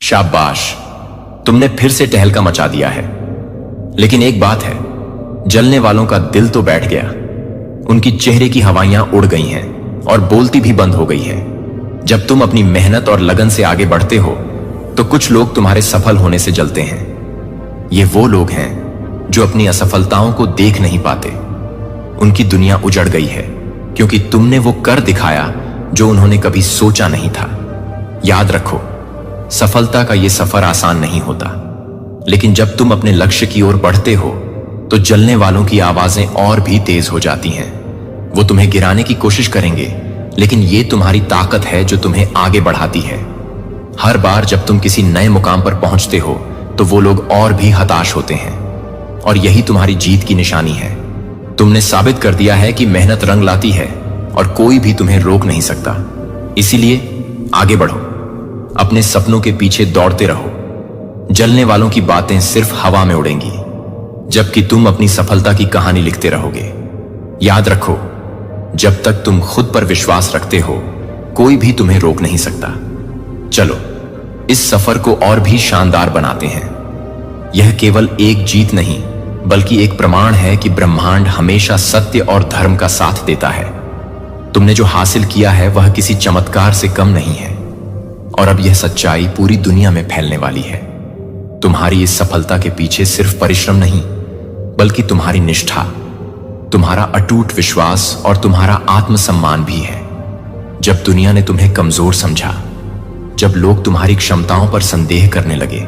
शाबाश, तुमने फिर से टहलका मचा दिया है। लेकिन एक बात है, जलने वालों का दिल तो बैठ गया। उनकी चेहरे की हवाइयां उड़ गई हैं और बोलती भी बंद हो गई है। जब तुम अपनी मेहनत और लगन से आगे बढ़ते हो तो कुछ लोग तुम्हारे सफल होने से जलते हैं। ये वो लोग हैं जो अपनी असफलताओं को देख नहीं पाते। उनकी दुनिया उजड़ गई है क्योंकि तुमने वो कर दिखाया जो उन्होंने कभी सोचा नहीं था। याद रखो, सफलता का ये सफर आसान नहीं होता, लेकिन जब तुम अपने लक्ष्य की ओर बढ़ते हो तो जलने वालों की आवाजें और भी तेज हो जाती हैं। वो तुम्हें गिराने की कोशिश करेंगे, लेकिन ये तुम्हारी ताकत है जो तुम्हें आगे बढ़ाती है। हर बार जब तुम किसी नए मुकाम पर पहुंचते हो तो वो लोग और भी हताश होते हैं, और यही तुम्हारी जीत की निशानी है। तुमने साबित कर दिया है कि मेहनत रंग लाती है और कोई भी तुम्हें रोक नहीं सकता। इसीलिए आगे बढ़ो, अपने सपनों के पीछे दौड़ते रहो। जलने वालों की बातें सिर्फ हवा में उड़ेंगी, जबकि तुम अपनी सफलता की कहानी लिखते रहोगे। याद रखो, जब तक तुम खुद पर विश्वास रखते हो कोई भी तुम्हें रोक नहीं सकता। चलो इस सफर को और भी शानदार बनाते हैं। यह केवल एक जीत नहीं बल्कि एक प्रमाण है कि ब्रह्मांड हमेशा सत्य और धर्म का साथ देता है। तुमने जो हासिल किया है वह किसी चमत्कार से कम नहीं है, और अब यह सच्चाई पूरी दुनिया में फैलने वाली है। तुम्हारी इस सफलता के पीछे सिर्फ परिश्रम नहीं बल्कि तुम्हारी निष्ठा, तुम्हारा अटूट विश्वास और तुम्हारा आत्मसम्मान भी है। जब दुनिया ने तुम्हें कमजोर समझा, जब लोग तुम्हारी क्षमताओं पर संदेह करने लगे,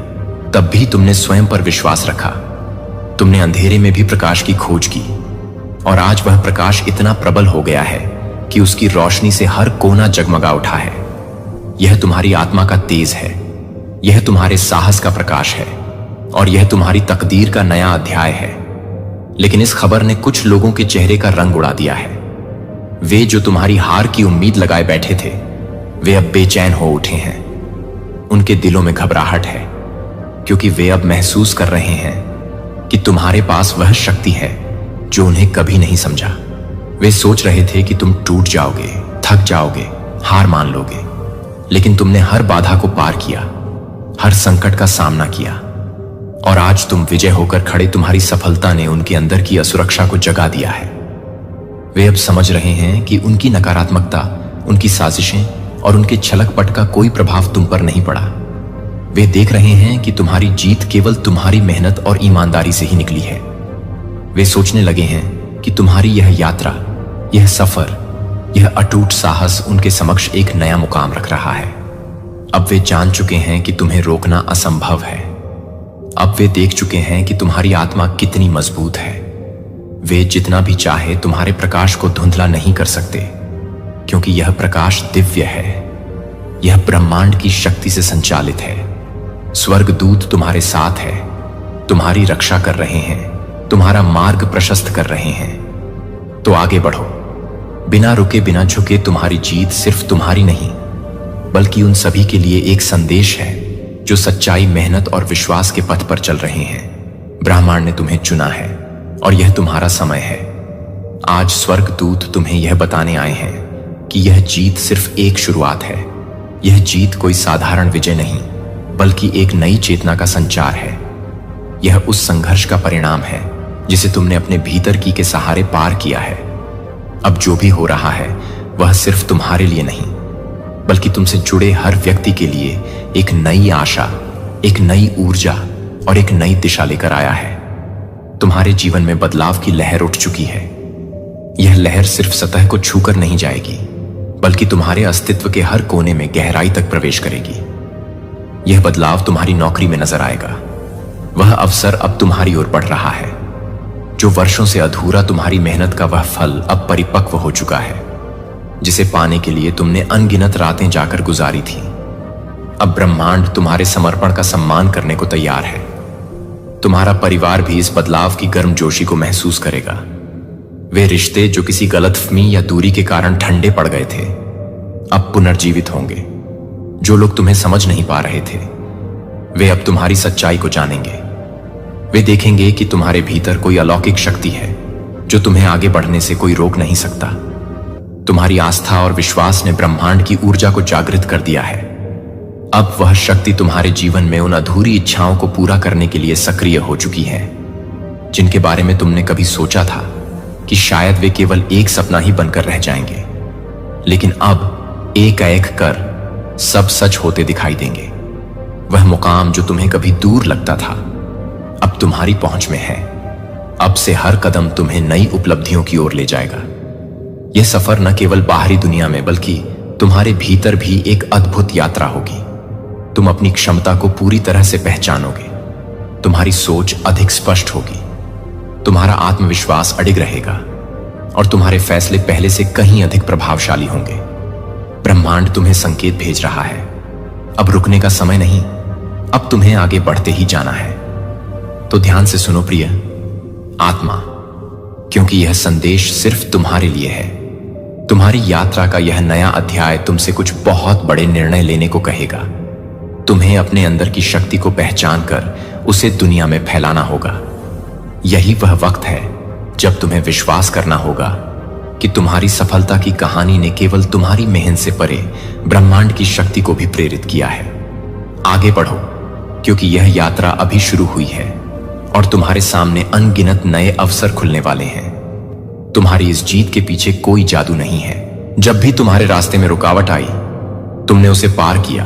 तब भी तुमने स्वयं पर विश्वास रखा। तुमने अंधेरे में भी प्रकाश की खोज की, और आज वह प्रकाश इतना प्रबल हो गया है कि उसकी रोशनी से हर कोना जगमगा उठा है। यह तुम्हारी आत्मा का तेज है, यह तुम्हारे साहस का प्रकाश है, और यह तुम्हारी तकदीर का नया अध्याय है। लेकिन इस खबर ने कुछ लोगों के चेहरे का रंग उड़ा दिया है। वे जो तुम्हारी हार की उम्मीद लगाए बैठे थे, वे अब बेचैन हो उठे हैं। उनके दिलों में घबराहट है, क्योंकि वे अब महसूस कर रहे हैं कि तुम्हारे पास वह शक्ति है जो उन्हें कभी नहीं समझा। वे सोच रहे थे कि तुम टूट जाओगे, थक जाओगे, हार मान लोगे, लेकिन तुमने हर बाधा को पार किया, हर संकट का सामना किया, और आज तुम विजय होकर खड़े। तुम्हारी सफलता ने उनके अंदर की असुरक्षा को जगा दिया है। वे अब समझ रहे हैं कि उनकी नकारात्मकता, उनकी साजिशें और उनके छलकपट का कोई प्रभाव तुम पर नहीं पड़ा। वे देख रहे हैं कि तुम्हारी जीत केवल तुम्हारी मेहनत और ईमानदारी से ही निकली है। वे सोचने लगे हैं कि तुम्हारी यह यात्रा, यह सफर, यह अटूट साहस उनके समक्ष एक नया मुकाम रख रहा है। अब वे जान चुके हैं कि तुम्हें रोकना असंभव है। अब वे देख चुके हैं कि तुम्हारी आत्मा कितनी मजबूत है। वे जितना भी चाहे तुम्हारे प्रकाश को धुंधला नहीं कर सकते, क्योंकि यह प्रकाश दिव्य है। यह ब्रह्मांड की शक्ति से संचालित है। स्वर्गदूत तुम्हारे साथ है, तुम्हारी रक्षा कर रहे हैं, तुम्हारा मार्ग प्रशस्त कर रहे हैं। तो आगे बढ़ो, बिना रुके, बिना झुके। तुम्हारी जीत सिर्फ तुम्हारी नहीं बल्कि उन सभी के लिए एक संदेश है जो सच्चाई, मेहनत और विश्वास के पथ पर चल रहे हैं। ब्रह्मांड ने तुम्हें चुना है और यह तुम्हारा समय है। आज स्वर्गदूत तुम्हें यह बताने आए हैं कि यह जीत सिर्फ एक शुरुआत है। यह जीत कोई साधारण विजय नहीं बल्कि एक नई चेतना का संचार है। यह उस संघर्ष का परिणाम है जिसे तुमने अपने भीतर की के सहारे पार किया है। अब जो भी हो रहा है वह सिर्फ तुम्हारे लिए नहीं बल्कि तुमसे जुड़े हर व्यक्ति के लिए एक नई आशा, एक नई ऊर्जा और एक नई दिशा लेकर आया है। तुम्हारे जीवन में बदलाव की लहर उठ चुकी है। यह लहर सिर्फ सतह को छूकर नहीं जाएगी बल्कि तुम्हारे अस्तित्व के हर कोने में गहराई तक प्रवेश करेगी। यह बदलाव तुम्हारी नौकरी में नजर आएगा। वह अवसर अब तुम्हारी ओर बढ़ रहा है। जो वर्षों से अधूरा तुम्हारी मेहनत का वह फल अब परिपक्व हो चुका है, जिसे पाने के लिए तुमने अनगिनत रातें जाकर गुजारी थी। अब ब्रह्मांड तुम्हारे समर्पण का सम्मान करने को तैयार है। तुम्हारा परिवार भी इस बदलाव की गर्मजोशी को महसूस करेगा। वे रिश्ते जो किसी गलतफहमी या दूरी के कारण ठंडे पड़ गए थे, अब पुनर्जीवित होंगे। जो लोग तुम्हें समझ नहीं पा रहे थे, वे अब तुम्हारी सच्चाई को जानेंगे। वे देखेंगे कि तुम्हारे भीतर कोई अलौकिक शक्ति है जो तुम्हें आगे बढ़ने से कोई रोक नहीं सकता। तुम्हारी आस्था और विश्वास ने ब्रह्मांड की ऊर्जा को जागृत कर दिया है। अब वह शक्ति तुम्हारे जीवन में उन अधूरी इच्छाओं को पूरा करने के लिए सक्रिय हो चुकी है, जिनके बारे में तुमने कभी सोचा था कि शायद वे केवल एक सपना ही बनकर रह जाएंगे, लेकिन अब एक एक कर सब सच होते दिखाई देंगे। वह मुकाम जो तुम्हें कभी दूर लगता था, अब तुम्हारी पहुंच में है। अब से हर कदम तुम्हें नई उपलब्धियों की ओर ले जाएगा। यह सफर न केवल बाहरी दुनिया में बल्कि तुम्हारे भीतर भी एक अद्भुत यात्रा होगी। तुम अपनी क्षमता को पूरी तरह से पहचानोगे, तुम्हारी सोच अधिक स्पष्ट होगी, तुम्हारा आत्मविश्वास अडिग रहेगा और तुम्हारे फैसले पहले से कहीं अधिक प्रभावशाली होंगे। ब्रह्मांड तुम्हें संकेत भेज रहा है, अब रुकने का समय नहीं, अब तुम्हें आगे बढ़ते ही जाना है। तो ध्यान से सुनो प्रिय आत्मा, क्योंकि यह संदेश सिर्फ तुम्हारे लिए है। तुम्हारी यात्रा का यह नया अध्याय तुमसे कुछ बहुत बड़े निर्णय लेने को कहेगा। तुम्हें अपने अंदर की शक्ति को पहचान कर उसे दुनिया में फैलाना होगा। यही वह वक्त है जब तुम्हें विश्वास करना होगा कि तुम्हारी सफलता की कहानी ने केवल तुम्हारी मेहनत से परे ब्रह्मांड की शक्ति को भी प्रेरित किया है। आगे बढ़ो, क्योंकि यह यात्रा अभी शुरू हुई है और तुम्हारे सामने अनगिनत नए अवसर खुलने वाले हैं। तुम्हारी इस जीत के पीछे कोई जादू नहीं है। जब भी तुम्हारे रास्ते में रुकावट आई, तुमने उसे पार किया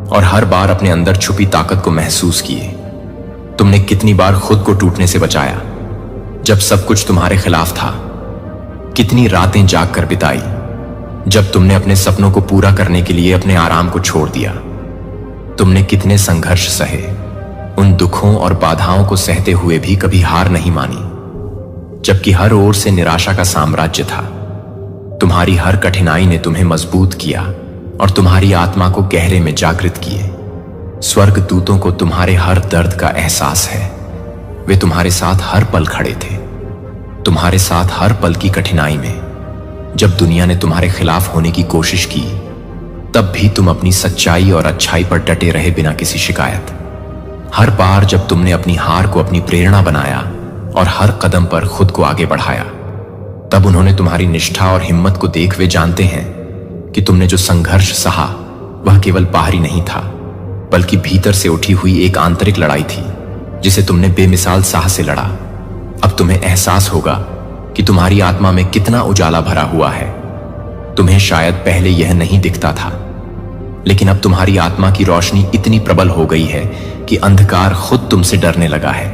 और हर बार अपने अंदर छुपी ताकत को महसूस किए। तुमने कितनी बार खुद को टूटने से बचाया जब सब कुछ तुम्हारे खिलाफ था। कितनी रातें जाग कर बिताई जब तुमने अपने सपनों को पूरा करने के लिए अपने आराम को छोड़ दिया। तुमने कितने संघर्ष सहे, उन दुखों और बाधाओं को सहते हुए भी कभी हार नहीं मानी, जबकि हर ओर से निराशा का साम्राज्य था। तुम्हारी हर कठिनाई ने तुम्हें मजबूत किया और तुम्हारी आत्मा को गहरे में जागृत किए। स्वर्ग दूतों को तुम्हारे हर दर्द का एहसास है। वे तुम्हारे साथ हर पल खड़े थे, तुम्हारे साथ हर पल की कठिनाई में। जब दुनिया ने तुम्हारे खिलाफ होने की कोशिश की, तब भी तुम अपनी सच्चाई और अच्छाई पर डटे रहे बिना किसी शिकायत। हर बार जब तुमने अपनी हार को अपनी प्रेरणा बनाया और हर कदम पर खुद को आगे बढ़ाया, तब उन्होंने तुम्हारी निष्ठा और हिम्मत को देख वे जानते हैं कि तुमने जो संघर्ष सहा वह केवल बाहरी नहीं था, बल्कि भीतर से उठी हुई एक आंतरिक लड़ाई थी जिसे तुमने बेमिसाल साहस से लड़ा। अब तुम्हें एहसास होगा कि तुम्हारी आत्मा में कितना उजाला भरा हुआ है। तुम्हें शायद पहले यह नहीं दिखता था, लेकिन अब तुम्हारी आत्मा की रोशनी इतनी प्रबल हो गई है कि अंधकार खुद तुमसे डरने लगा है।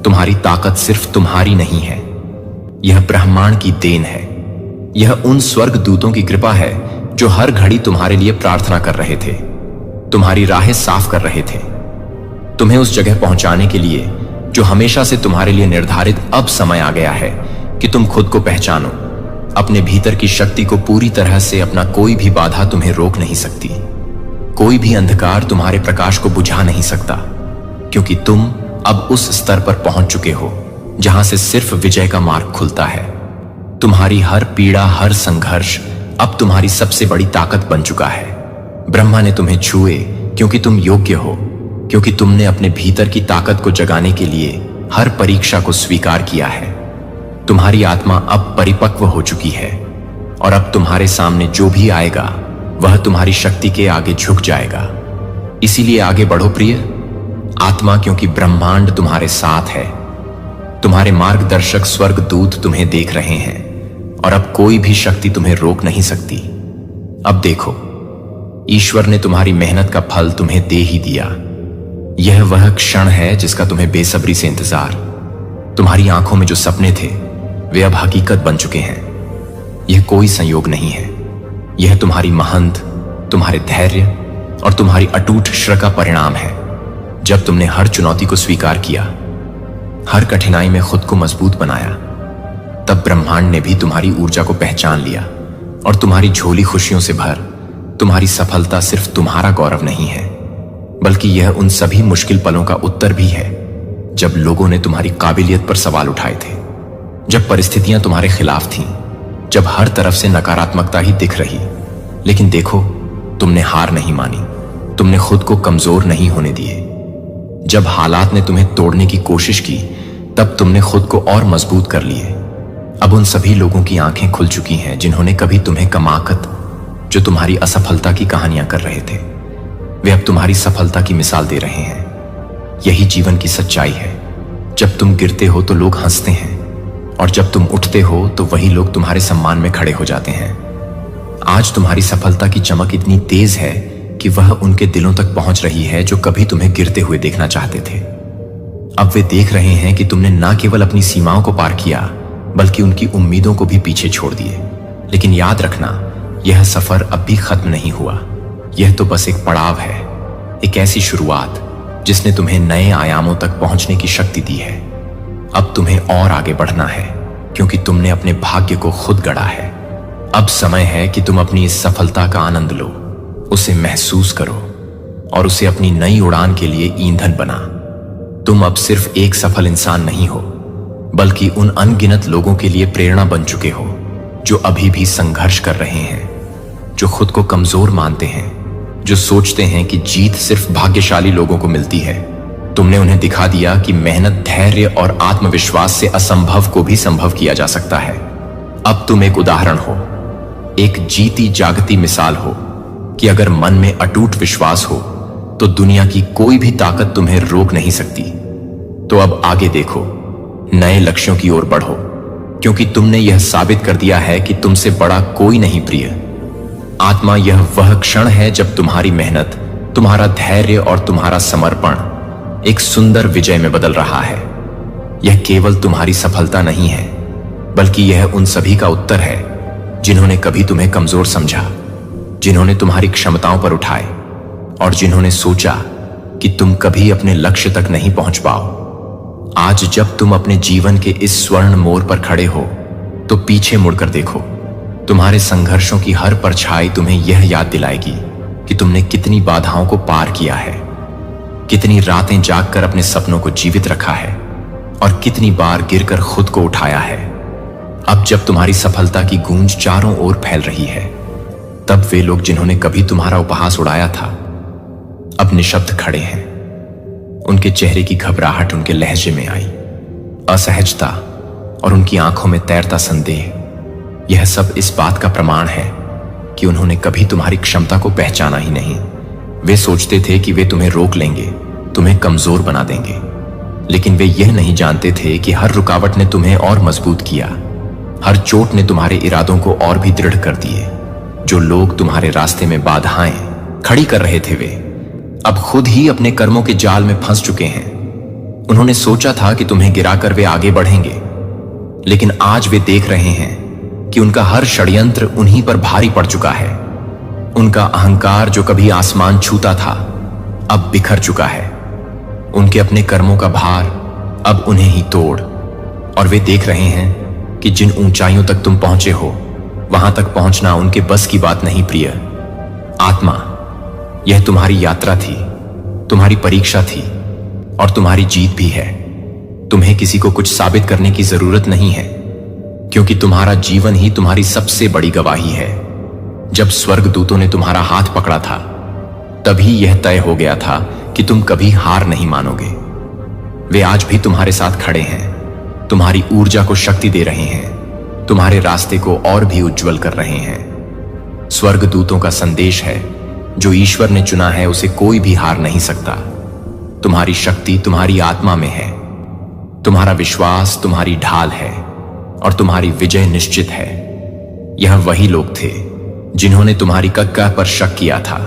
तुम्हारी ताकत सिर्फ तुम्हारी नहीं है, यह ब्रह्मांड की देन है। यह उन स्वर्ग दूतों की कृपा है जो हर घड़ी तुम्हारे लिए प्रार्थना कर रहे थे, तुम्हारी राहें साफ कर रहे थे, तुम्हें उस जगह पहुंचाने के लिए जो हमेशा से तुम्हारे लिए निर्धारित। अब समय आ गया है कि तुम खुद को पहचानो, अपने भीतर की शक्ति को पूरी तरह से। अपना कोई भी बाधा तुम्हें रोक नहीं सकती, कोई भी अंधकार तुम्हारे प्रकाश को बुझा नहीं सकता, क्योंकि तुम अब उस स्तर पर पहुंच चुके हो जहां से सिर्फ विजय का मार्ग खुलता है। तुम्हारी हर पीड़ा, हर संघर्ष अब तुम्हारी सबसे बड़ी ताकत बन चुका है। ब्रह्मा ने तुम्हें छुए क्योंकि तुम योग्य हो, क्योंकि तुमने अपने भीतर की ताकत को जगाने के लिए हर परीक्षा को स्वीकार किया है। तुम्हारी आत्मा अब परिपक्व हो चुकी है और अब तुम्हारे सामने जो भी आएगा वह तुम्हारी शक्ति के आगे झुक जाएगा। इसीलिए आगे बढ़ो प्रिय आत्मा, क्योंकि ब्रह्मांड तुम्हारे साथ है। तुम्हारे मार्गदर्शक स्वर्ग दूत तुम्हें देख रहे हैं और अब कोई भी शक्ति तुम्हें रोक नहीं सकती। अब देखो, ईश्वर ने तुम्हारी मेहनत का फल तुम्हें दे ही दिया। यह वह क्षण है जिसका तुम्हें बेसब्री से इंतजार। तुम्हारी आंखों में जो सपने थे वे अब हकीकत बन चुके हैं। यह कोई संयोग नहीं है, यह तुम्हारी महंत, तुम्हारे धैर्य और तुम्हारी अटूट श्रद्धा का परिणाम है। जब तुमने हर चुनौती को स्वीकार किया, हर कठिनाई में खुद को मजबूत बनाया, तब ब्रह्मांड ने भी तुम्हारी ऊर्जा को पहचान लिया और तुम्हारी झोली खुशियों से भर। तुम्हारी सफलता सिर्फ तुम्हारा गौरव नहीं है, बल्कि यह उन सभी मुश्किल पलों का उत्तर भी है जब लोगों ने तुम्हारी काबिलियत पर सवाल उठाए थे, जब परिस्थितियां तुम्हारे खिलाफ थीं, जब हर तरफ से नकारात्मकता ही दिख रही। लेकिन देखो, तुमने हार नहीं मानी, तुमने खुद को कमजोर नहीं होने दिए। जब हालात ने तुम्हें तोड़ने की कोशिश की, तब तुमने खुद को और मजबूत कर लिए। अब उन सभी लोगों की आंखें खुल चुकी हैं जिन्होंने कभी तुम्हें कमाकत, जो तुम्हारी असफलता की कहानियां कर रहे थे। वे अब तुम्हारी सफलता की मिसाल दे रहे हैं। यही जीवन की सच्चाई है। जब तुम गिरते हो तो लोग हंसते हैं, और जब तुम उठते हो तो वही लोग तुम्हारे सम्मान में खड़े हो जाते हैं। आज तुम्हारी सफलता की चमक इतनी तेज है कि वह उनके दिलों तक पहुंच रही है जो कभी तुम्हें गिरते हुए देखना चाहते थे। अब वे देख रहे हैं कि तुमने न केवल अपनी सीमाओं को पार किया, बल्कि उनकी उम्मीदों को भी पीछे छोड़ दिए। लेकिन याद रखना, यह सफर अब भी खत्म नहीं हुआ। यह तो बस एक पड़ाव है, एक ऐसी शुरुआत जिसने तुम्हें नए आयामों तक पहुंचने की शक्ति दी है। अब तुम्हें और आगे बढ़ना है, क्योंकि तुमने अपने भाग्य को खुद गढ़ा है। अब समय है कि तुम अपनी इस सफलता का आनंद लो, उसे महसूस करो और उसे अपनी नई उड़ान के लिए ईंधन बना। तुम अब सिर्फ एक सफल इंसान नहीं हो, बल्कि उन अनगिनत लोगों के लिए प्रेरणा बन चुके हो जो अभी भी संघर्ष कर रहे हैं, जो खुद को कमजोर मानते हैं, जो सोचते हैं कि जीत सिर्फ भाग्यशाली लोगों को मिलती है। तुमने उन्हें दिखा दिया कि मेहनत, धैर्य और आत्मविश्वास से असंभव को भी संभव किया जा सकता है। अब तुम एक उदाहरण हो, एक जीती जागती मिसाल हो कि अगर मन में अटूट विश्वास हो तो दुनिया की कोई भी ताकत तुम्हें रोक नहीं सकती। तो अब आगे देखो, नए लक्ष्यों की ओर बढ़ो, क्योंकि तुमने यह साबित कर दिया है कि तुमसे बड़ा कोई नहीं प्रिय। आत्मा, यह वह क्षण है जब तुम्हारी मेहनत, तुम्हारा धैर्य और तुम्हारा समर्पण एक सुंदर विजय में बदल रहा है। यह केवल तुम्हारी सफलता नहीं है, बल्कि यह उन सभी का उत्तर है जिन्होंने कभी तुम्हें कमजोर समझा, जिन्होंने तुम्हारी क्षमताओं पर उठाए और जिन्होंने सोचा कि तुम कभी अपने लक्ष्य तक नहीं पहुंच पाओ। आज जब तुम अपने जीवन के इस स्वर्ण मोड़ पर खड़े हो तो पीछे मुड़कर देखो। तुम्हारे संघर्षों की हर परछाई तुम्हें यह याद दिलाएगी कि तुमने कितनी बाधाओं को पार किया है, कितनी रातें जागकर अपने सपनों को जीवित रखा है और कितनी बार गिरकर खुद को उठाया है। अब जब तुम्हारी सफलता की गूंज चारों ओर फैल रही है, तब वे लोग जिन्होंने कभी तुम्हारा उपहास उड़ाया था अब निशब्द खड़े हैं। उनके चेहरे की घबराहट उनके लहजे में आई, असहजता, और उनकी आंखों में तैरता संदेह। यह सब इस बात का प्रमाण है कि उन्होंने कभी तुम्हारी क्षमता को पहचाना ही नहीं। वे सोचते थे कि वे तुम्हें रोक लेंगे, तुम्हें कमजोर बना देंगे, लेकिन वे यह नहीं जानते थे कि हर रुकावट ने तुम्हें और मजबूत किया, हर चोट ने तुम्हारे इरादों को और भी दृढ़ कर दिए। जो लोग तुम्हारे रास्ते में बाधाएं खड़ी कर रहे थे, वे अब खुद ही अपने कर्मों के जाल में फंस चुके हैं। उन्होंने सोचा था कि तुम्हें गिराकर वे आगे बढ़ेंगे, लेकिन आज वे देख रहे हैं कि उनका हर षड्यंत्र उन्हीं पर भारी पड़ चुका है। उनका अहंकार जो कभी आसमान छूता था, अब बिखर चुका है। उनके अपने कर्मों का भार अब उन्हें ही तोड़, और वे देख रहे हैं कि जिन ऊंचाइयों तक तुम पहुंचे हो, वहां तक पहुंचना उनके बस की बात नहीं। प्रिय आत्मा, यह तुम्हारी यात्रा थी, तुम्हारी परीक्षा थी, और तुम्हारी जीत भी है। तुम्हें किसी को कुछ साबित करने की जरूरत नहीं है, क्योंकि तुम्हारा जीवन ही तुम्हारी सबसे बड़ी गवाही है। जब स्वर्गदूतों ने तुम्हारा हाथ पकड़ा था, तभी यह तय हो गया था कि तुम कभी हार नहीं मानोगे। वे आज भी तुम्हारे साथ खड़े हैं, तुम्हारी ऊर्जा को शक्ति दे रहे हैं, तुम्हारे रास्ते को और भी उज्जवल कर रहे हैं। स्वर्गदूतों का संदेश है, जो ईश्वर ने चुना है उसे कोई भी हार नहीं सकता। तुम्हारी शक्ति तुम्हारी आत्मा में है, तुम्हारा विश्वास तुम्हारी ढाल है, और तुम्हारी विजय निश्चित है। यह वही लोग थे जिन्होंने तुम्हारी कक्का पर शक किया था,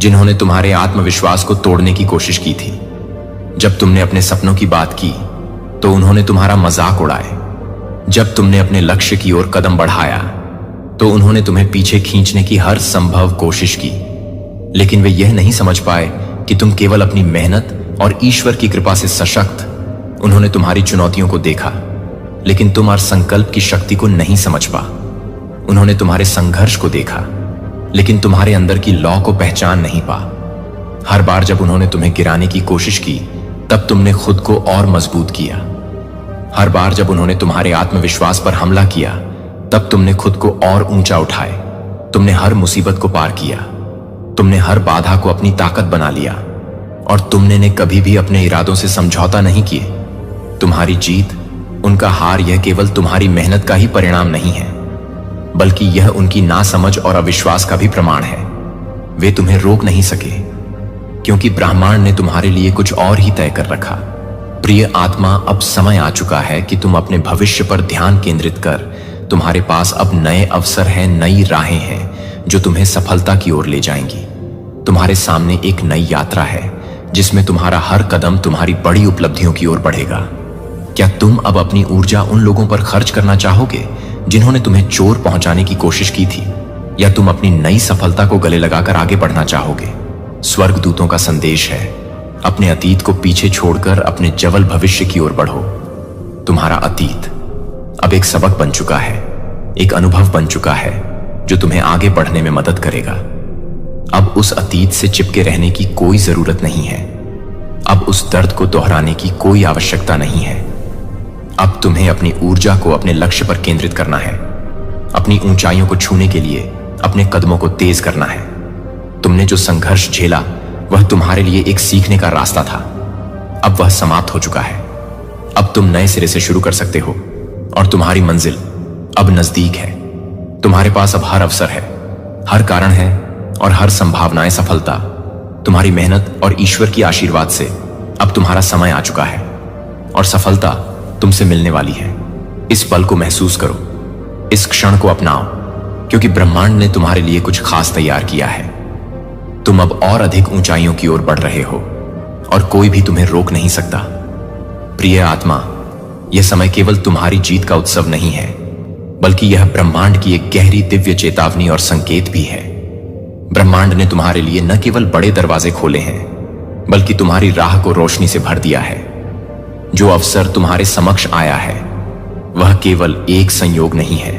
जिन्होंने तुम्हारे आत्मविश्वास को तोड़ने की कोशिश की थी। जब तुमने अपने सपनों की बात की तो उन्होंने तुम्हारा मजाक उड़ाए। जब तुमने अपने लक्ष्य की ओर कदम बढ़ाया तो उन्होंने तुम्हें पीछे खींचने की हर संभव कोशिश की, लेकिन वे यह नहीं समझ पाए कि तुम केवल अपनी मेहनत और ईश्वर की कृपा से सशक्त। उन्होंने तुम्हारी चुनौतियों को देखा, लेकिन तुम और संकल्प की शक्ति को नहीं समझ पा। उन्होंने तुम्हारे संघर्ष को देखा, लेकिन तुम्हारे अंदर की लौ को पहचान नहीं पा। हर बार जब उन्होंने तुम्हें गिराने की कोशिश की, तब तुमने खुद को और मजबूत किया। हर बार जब उन्होंने तुम्हारे आत्मविश्वास पर हमला किया, तब तुमने खुद को और ऊंचा उठाए। तुमने हर मुसीबत को पार किया, तुमने हर बाधा को अपनी ताकत बना लिया, और तुमने ने कभी भी अपने इरादों से समझौता नहीं किए। तुम्हारी जीत, उनका हार, यह केवल तुम्हारी मेहनत का ही परिणाम नहीं है, बल्कि यह उनकी नासमझ और अविश्वास का भी प्रमाण है। वे तुम्हें रोक नहीं सके, क्योंकि ब्रह्मांड ने तुम्हारे लिए कुछ और ही तय कर रखा। प्रिय आत्मा, अब समय आ चुका है कि तुम अपने भविष्य पर ध्यान केंद्रित कर। तुम्हारे पास अब नए अवसर हैं, नई राहें हैं जो तुम्हें सफलता की ओर ले जाएंगी। तुम्हारे सामने एक नई यात्रा है जिसमें तुम्हारा हर कदम तुम्हारी बड़ी उपलब्धियों की ओर बढ़ेगा। क्या तुम अब अपनी ऊर्जा उन लोगों पर खर्च करना चाहोगे जिन्होंने तुम्हें चोर पहुंचाने की कोशिश की थी, या तुम अपनी नई सफलता को गले लगाकर आगे बढ़ना चाहोगे? स्वर्गदूतों का संदेश है, अपने अतीत को पीछे छोड़कर अपने जवल भविष्य की ओर बढ़ो। तुम्हारा अतीत अब एक सबक बन चुका है, एक अनुभव बन चुका है जो तुम्हें आगे बढ़ने में मदद करेगा। अब उस अतीत से चिपके रहने की कोई जरूरत नहीं है। अब उस दर्द को दोहराने की कोई आवश्यकता नहीं है। अब तुम्हें अपनी ऊर्जा को अपने लक्ष्य पर केंद्रित करना है। अपनी ऊंचाइयों को छूने के लिए अपने कदमों को तेज करना है। तुमने जो संघर्ष झेला वह तुम्हारे लिए एक सीखने का रास्ता था। अब वह समाप्त हो चुका है। अब तुम नए सिरे से शुरू कर सकते हो और तुम्हारी मंजिल अब नजदीक है। तुम्हारे पास अब हर अवसर है, हर कारण है और हर संभावनाएं सफलता। तुम्हारी मेहनत और ईश्वर की आशीर्वाद से अब तुम्हारा समय आ चुका है और सफलता तुमसे मिलने वाली है। इस पल को महसूस करो, इस क्षण को अपनाओ, क्योंकि ब्रह्मांड ने तुम्हारे लिए कुछ खास तैयार किया है। तुम अब और अधिक ऊंचाइयों की ओर बढ़ रहे हो और कोई भी तुम्हें रोक नहीं सकता। प्रिय आत्मा, यह समय केवल तुम्हारी जीत का उत्सव नहीं है, बल्कि यह ब्रह्मांड की एक गहरी दिव्य चेतावनी और संकेत भी है। ब्रह्मांड ने तुम्हारे लिए न केवल बड़े दरवाजे खोले हैं, बल्कि तुम्हारी राह को रोशनी से भर दिया है। जो अवसर तुम्हारे समक्ष आया है वह केवल एक संयोग नहीं है,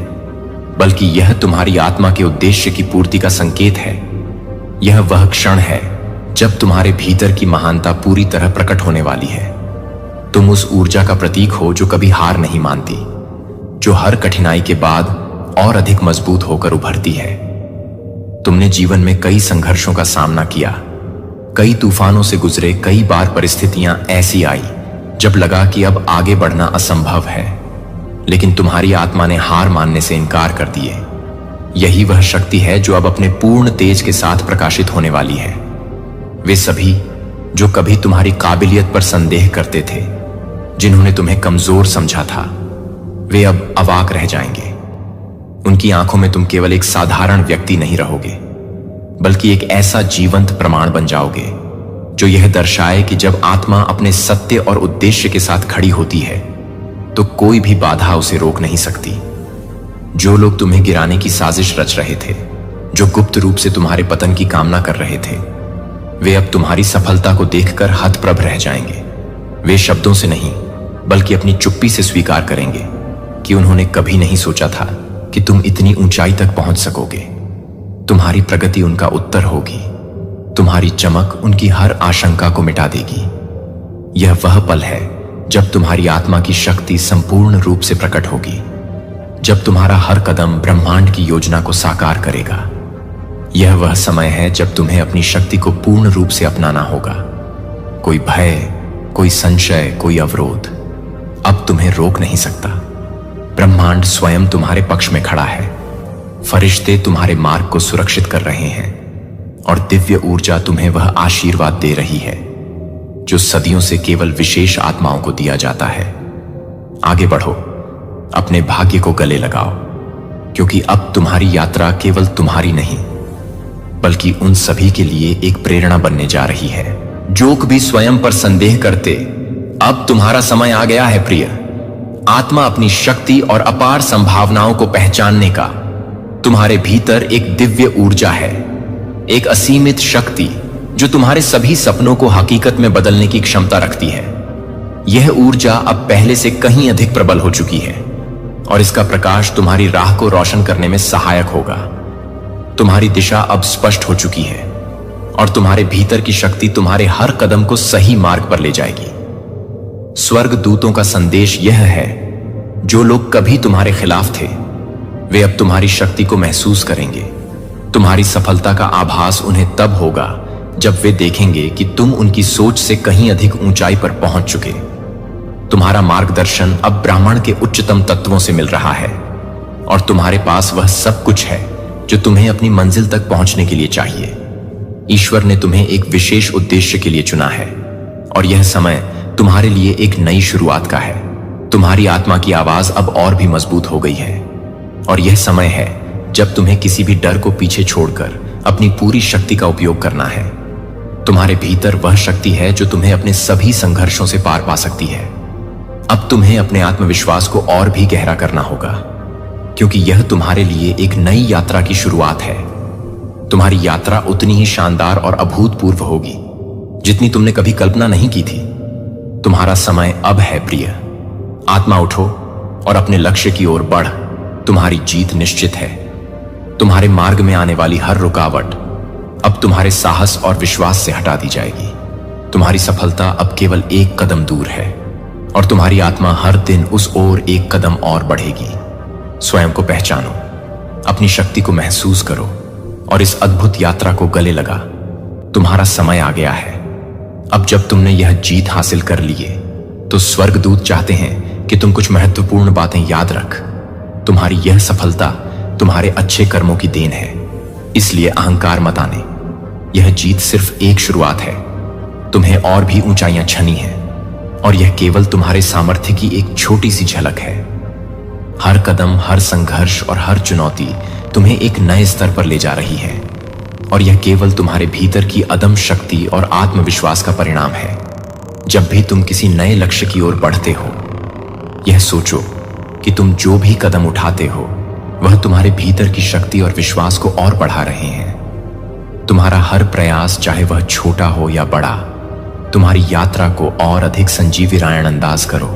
बल्कि यह तुम्हारी आत्मा के उद्देश्य की पूर्ति का संकेत है। यह वह क्षण है जब तुम्हारे भीतर की महानता पूरी तरह प्रकट होने वाली है। तुम उस ऊर्जा का प्रतीक हो जो कभी हार नहीं मानती, जो हर कठिनाई के बाद और अधिक मजबूत होकर उभरती है। तुमने जीवन में कई संघर्षों का सामना किया, कई तूफानों से गुजरे। कई बार परिस्थितियां ऐसी आई जब लगा कि अब आगे बढ़ना असंभव है, लेकिन तुम्हारी आत्मा ने हार मानने से इनकार कर दिए। यही वह शक्ति है जो अब अपने पूर्ण तेज के साथ प्रकाशित होने वाली है। वे सभी जो कभी तुम्हारी काबिलियत पर संदेह करते थे, जिन्होंने तुम्हें कमजोर समझा था, वे अब अवाक रह जाएंगे। उनकी आंखों में तुम केवल एक साधारण व्यक्ति नहीं रहोगे, बल्कि एक ऐसा जीवंत प्रमाण बन जाओगे जो यह दर्शाए कि जब आत्मा अपने सत्य और उद्देश्य के साथ खड़ी होती है तो कोई भी बाधा उसे रोक नहीं सकती। जो लोग तुम्हें गिराने की साजिश रच रहे थे, जो गुप्त रूप से तुम्हारे पतन की कामना कर रहे थे, वे अब तुम्हारी सफलता को देखकर हतप्रभ रह जाएंगे। वे शब्दों से नहीं, बल्कि अपनी चुप्पी से स्वीकार करेंगे कि उन्होंने कभी नहीं सोचा था कि तुम इतनी ऊंचाई तक पहुंच सकोगे। तुम्हारी प्रगति उनका उत्तर होगी, तुम्हारी चमक उनकी हर आशंका को मिटा देगी। यह वह पल है जब तुम्हारी आत्मा की शक्ति संपूर्ण रूप से प्रकट होगी, जब तुम्हारा हर कदम ब्रह्मांड की योजना को साकार करेगा। यह वह समय है जब तुम्हें अपनी शक्ति को पूर्ण रूप से अपनाना होगा। कोई भय, कोई संशय, कोई अवरोध अब तुम्हें रोक नहीं सकता। ब्रह्मांड स्वयं तुम्हारे पक्ष में खड़ा है। फरिश्ते तुम्हारे मार्ग को सुरक्षित कर रहे हैं और दिव्य ऊर्जा तुम्हें वह आशीर्वाद दे रही है जो सदियों से केवल विशेष आत्माओं को दिया जाता है। आगे बढ़ो, अपने भाग्य को गले लगाओ, क्योंकि अब तुम्हारी यात्रा केवल तुम्हारी नहीं, बल्कि उन सभी के लिए एक प्रेरणा बनने जा रही है जो भी स्वयं पर संदेह करते। अब तुम्हारा समय आ गया है प्रिय आत्मा, अपनी शक्ति और अपार संभावनाओं को पहचानने का। तुम्हारे भीतर एक दिव्य ऊर्जा है, एक असीमित शक्ति जो तुम्हारे सभी सपनों को हकीकत में बदलने की क्षमता रखती है। यह ऊर्जा अब पहले से कहीं अधिक प्रबल हो चुकी है और इसका प्रकाश तुम्हारी राह को रोशन करने में सहायक होगा। तुम्हारी दिशा अब स्पष्ट हो चुकी है और तुम्हारे भीतर की शक्ति तुम्हारे हर कदम को सही मार्ग पर ले जाएगी। स्वर्ग दूतों का संदेश यह है, जो लोग कभी तुम्हारे खिलाफ थे वे अब तुम्हारी शक्ति को महसूस करेंगे। तुम्हारी सफलता का आभास उन्हें तब होगा जब वे देखेंगे कि तुम उनकी सोच से कहीं अधिक ऊंचाई पर पहुंच चुके। तुम्हारा मार्गदर्शन अब ब्राह्मण के उच्चतम तत्वों से मिल रहा है और तुम्हारे पास वह सब कुछ है जो तुम्हें अपनी मंजिल तक पहुंचने के लिए चाहिए। ईश्वर ने तुम्हें एक विशेष उद्देश्य के लिए चुना है और यह समय तुम्हारे लिए एक नई शुरुआत का है। तुम्हारी आत्मा की आवाज अब और भी मजबूत हो गई है और यह समय है जब तुम्हें किसी भी डर को पीछे छोड़कर अपनी पूरी शक्ति का उपयोग करना है। तुम्हारे भीतर वह शक्ति है जो तुम्हें अपने सभी संघर्षों से पार पा सकती है। अब तुम्हें अपने आत्मविश्वास को और भी गहरा करना होगा, क्योंकि यह तुम्हारे लिए एक नई यात्रा की शुरुआत है। तुम्हारी यात्रा उतनी ही शानदार और अभूतपूर्व होगी जितनी तुमने कभी कल्पना नहीं की थी। तुम्हारा समय अब है प्रिय। आत्मा उठो और अपने लक्ष्य की ओर बढ़। तुम्हारी जीत निश्चित है। तुम्हारे मार्ग में आने वाली हर रुकावट अब तुम्हारे साहस और विश्वास से हटा दी जाएगी। तुम्हारी सफलता अब केवल एक कदम दूर है और तुम्हारी आत्मा हर दिन उस ओर एक कदम और बढ़ेगी। स्वयं को पहचानो, अपनी शक्ति को महसूस करो और इस अद्भुत यात्रा को गले लगा। तुम्हारा समय आ गया है। अब जब तुमने यह जीत हासिल कर लिए तो स्वर्गदूत चाहते हैं कि तुम कुछ महत्वपूर्ण बातें याद रख। तुम्हारी यह सफलता तुम्हारे अच्छे कर्मों की देन है, इसलिए अहंकार मत आने। यह जीत सिर्फ एक शुरुआत है। तुम्हें और भी ऊंचाइयां छनी हैं और यह केवल तुम्हारे सामर्थ्य की एक छोटी सी झलक है। हर कदम, हर संघर्ष और हर चुनौती तुम्हें एक नए स्तर पर ले जा रही है और यह केवल तुम्हारे भीतर की अदम्य शक्ति और आत्मविश्वास का परिणाम है। जब भी तुम किसी नए लक्ष्य की ओर बढ़ते हो, यह सोचो कि तुम जो भी कदम उठाते हो वह तुम्हारे भीतर की शक्ति और विश्वास को और बढ़ा रहे हैं। तुम्हारा हर प्रयास, चाहे वह छोटा हो या बड़ा, तुम्हारी यात्रा को और अधिक संजीवी रायण अंदाज करो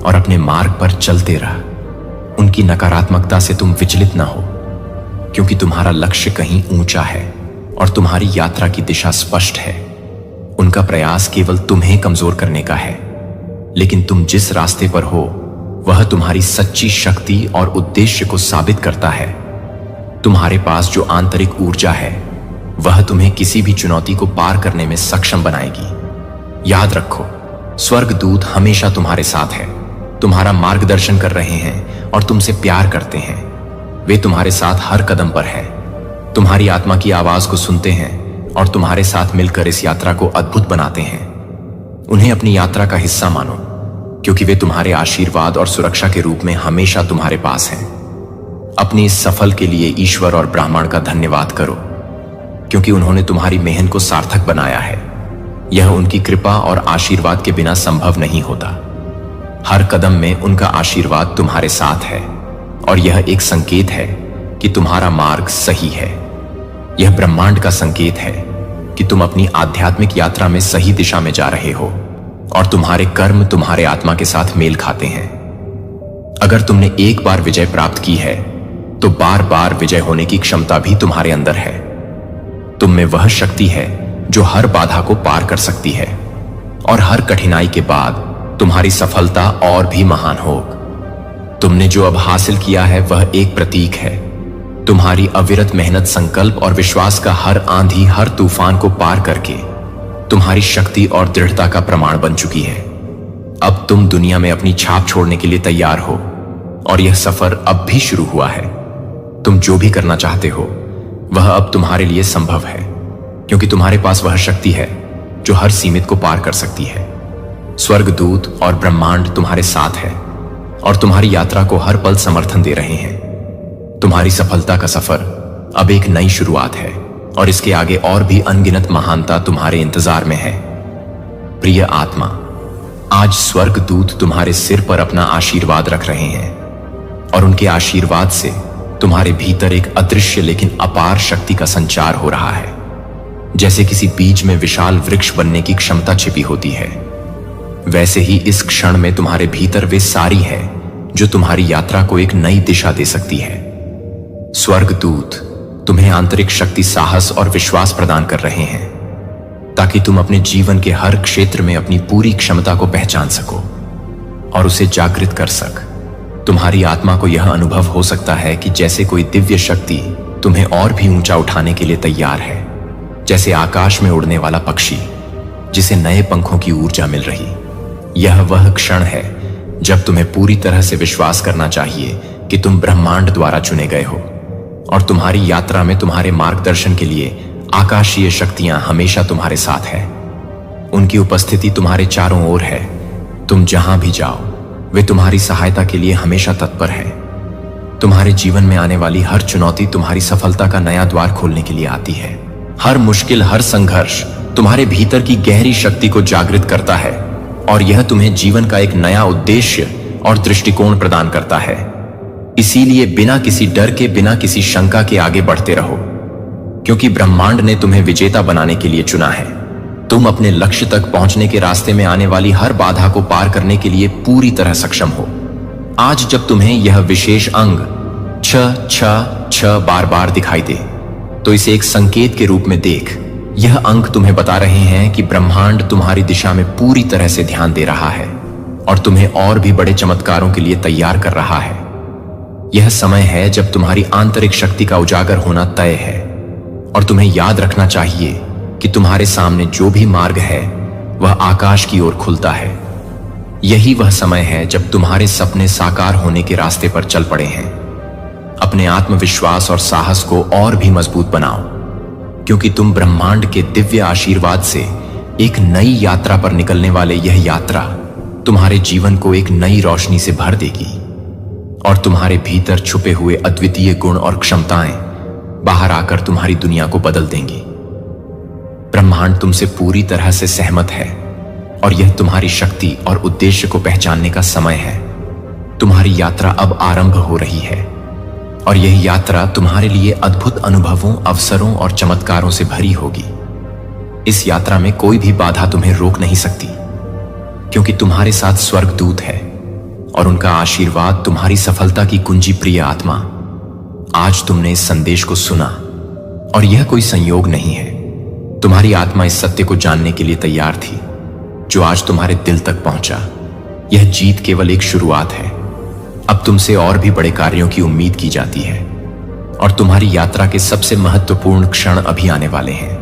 और अपने मार्ग पर चलते रह। उनकी नकारात्मकता से तुम विचलित ना हो, क्योंकि तुम्हारा लक्ष्य कहीं ऊंचा है और तुम्हारी यात्रा की दिशा स्पष्ट है। उनका प्रयास केवल तुम्हें कमजोर करने का है, लेकिन तुम जिस रास्ते पर हो वह तुम्हारी सच्ची शक्ति और उद्देश्य को साबित करता है। तुम्हारे पास जो आंतरिक ऊर्जा है वह तुम्हें किसी भी चुनौती को पार करने में सक्षम बनाएगी। याद रखो, स्वर्गदूत हमेशा तुम्हारे साथ है, तुम्हारा मार्गदर्शन कर रहे हैं और तुमसे प्यार करते हैं। वे तुम्हारे साथ हर कदम पर हैं, तुम्हारी आत्मा की आवाज को सुनते हैं और तुम्हारे साथ मिलकर इस यात्रा को अद्भुत बनाते हैं। उन्हें अपनी यात्रा का हिस्सा मानो, क्योंकि वे तुम्हारे आशीर्वाद और सुरक्षा के रूप में हमेशा तुम्हारे पास हैं। अपनी इस सफल के लिए ईश्वर और ब्राह्मण का धन्यवाद करो, क्योंकि उन्होंने तुम्हारी मेहनत को सार्थक बनाया है। यह उनकी कृपा और आशीर्वाद के बिना संभव नहीं होता। हर कदम में उनका आशीर्वाद तुम्हारे साथ है और यह एक संकेत है कि तुम्हारा मार्ग सही है। यह ब्रह्मांड का संकेत है कि तुम अपनी आध्यात्मिक यात्रा में सही दिशा में जा रहे हो और तुम्हारे कर्म तुम्हारे आत्मा के साथ मेल खाते हैं। अगर तुमने एक बार विजय प्राप्त की है तो बार बार विजय होने की क्षमता भी तुम्हारे अंदर है। तुम में वह शक्ति है जो हर बाधा को पार कर सकती है और हर कठिनाई के बाद तुम्हारी सफलता और भी महान होगी। तुमने जो अब हासिल किया है वह एक प्रतीक है। तुम्हारी अविरत मेहनत, संकल्प और विश्वास का हर आंधी, हर तूफान को पार करके तुम्हारी शक्ति और दृढ़ता का प्रमाण बन चुकी है। अब तुम दुनिया में अपनी छाप छोड़ने के लिए तैयार हो और यह सफर अब भी शुरू हुआ है। तुम जो भी करना चाहते हो वह अब तुम्हारे लिए संभव है, क्योंकि तुम्हारे पास वह शक्ति है जो हर सीमित को पार कर सकती है। स्वर्गदूत और ब्रह्मांड तुम्हारे साथ है और तुम्हारी यात्रा को हर पल समर्थन दे रहे हैं। तुम्हारी सफलता का सफर अब एक नई शुरुआत है और इसके आगे और भी अनगिनत महानता तुम्हारे इंतजार में है। प्रिय आत्मा, आज स्वर्गदूत तुम्हारे सिर पर अपना आशीर्वाद रख रहे हैं और उनके आशीर्वाद से तुम्हारे भीतर एक अदृश्य लेकिन अपार शक्ति का संचार हो रहा है। जैसे किसी बीज में विशाल वृक्ष बनने की क्षमता छिपी होती है, वैसे ही इस क्षण में तुम्हारे भीतर वे सारी है जो तुम्हारी यात्रा को एक नई दिशा दे सकती है। स्वर्गदूत तुम्हें आंतरिक शक्ति, साहस और विश्वास प्रदान कर रहे हैं ताकि तुम अपने जीवन के हर क्षेत्र में अपनी पूरी क्षमता को पहचान सको और उसे जागृत कर सक। तुम्हारी आत्मा को यह अनुभव हो सकता है कि जैसे कोई दिव्य शक्ति तुम्हें और भी ऊंचा उठाने के लिए तैयार है, जैसे आकाश में उड़ने वाला पक्षी जिसे नए पंखों की ऊर्जा मिल रही। यह वह क्षण है जब तुम्हें पूरी तरह से विश्वास करना चाहिए कि तुम ब्रह्मांड द्वारा चुने गए हो और तुम्हारी यात्रा में तुम्हारे मार्गदर्शन के लिए आकाशीय शक्तियां हमेशा तुम्हारे साथ है। उनकी उपस्थिति तुम्हारे चारों ओर है। तुम जहां भी जाओ वे तुम्हारी सहायता के लिए हमेशा तत्पर है। तुम्हारे जीवन में आने वाली हर चुनौती तुम्हारी सफलता का नया द्वार खोलने के लिए आती है। हर मुश्किल, हर संघर्ष तुम्हारे भीतर की गहरी शक्ति को जागृत करता है और यह तुम्हें जीवन का एक नया उद्देश्य और दृष्टिकोण प्रदान करता है। इसीलिए बिना किसी डर के, बिना किसी शंका के आगे बढ़ते रहो, क्योंकि ब्रह्मांड ने तुम्हें विजेता बनाने के लिए चुना है। तुम अपने लक्ष्य तक पहुंचने के रास्ते में आने वाली हर बाधा को पार करने के लिए पूरी तरह सक्षम हो। आज जब तुम्हें यह विशेष अंग 666 बार बार दिखाई दे, तो इसे एक संकेत के रूप में देख। यह अंक तुम्हें बता रहे हैं कि ब्रह्मांड तुम्हारी दिशा में पूरी तरह से ध्यान दे रहा है और तुम्हें और भी बड़े चमत्कारों के लिए तैयार कर रहा है। यह समय है जब तुम्हारी आंतरिक शक्ति का उजागर होना तय है और तुम्हें याद रखना चाहिए कि तुम्हारे सामने जो भी मार्ग है वह आकाश की ओर खुलता है। यही वह समय है जब तुम्हारे सपने साकार होने के रास्ते पर चल पड़े हैं। अपने आत्मविश्वास और साहस को और भी मजबूत बनाओ, क्योंकि तुम ब्रह्मांड के दिव्य आशीर्वाद से एक नई यात्रा पर निकलने वाले यह यात्रा तुम्हारे जीवन को एक नई रोशनी से भर देगी और तुम्हारे भीतर छुपे हुए अद्वितीय गुण और क्षमताएं बाहर आकर तुम्हारी दुनिया को बदल देंगी। ब्रह्मांड तुमसे पूरी तरह से सहमत है और यह तुम्हारी शक्ति और उद्देश्य को पहचानने का समय है। तुम्हारी यात्रा अब आरंभ हो रही है और यह यात्रा तुम्हारे लिए अद्भुत अनुभवों, अवसरों और चमत्कारों से भरी होगी। इस यात्रा में कोई भी बाधा तुम्हें रोक नहीं सकती, क्योंकि तुम्हारे साथ स्वर्गदूत है और उनका आशीर्वाद तुम्हारी सफलता की कुंजी। प्रिय आत्मा, आज तुमने इस संदेश को सुना और यह कोई संयोग नहीं है। तुम्हारी आत्मा इस सत्य को जानने के लिए तैयार थी जो आज तुम्हारे दिल तक पहुंचा। यह जीत केवल एक शुरुआत है। अब तुमसे और भी बड़े कार्यों की उम्मीद की जाती है और तुम्हारी यात्रा के सबसे महत्वपूर्ण क्षण अभी आने वाले हैं।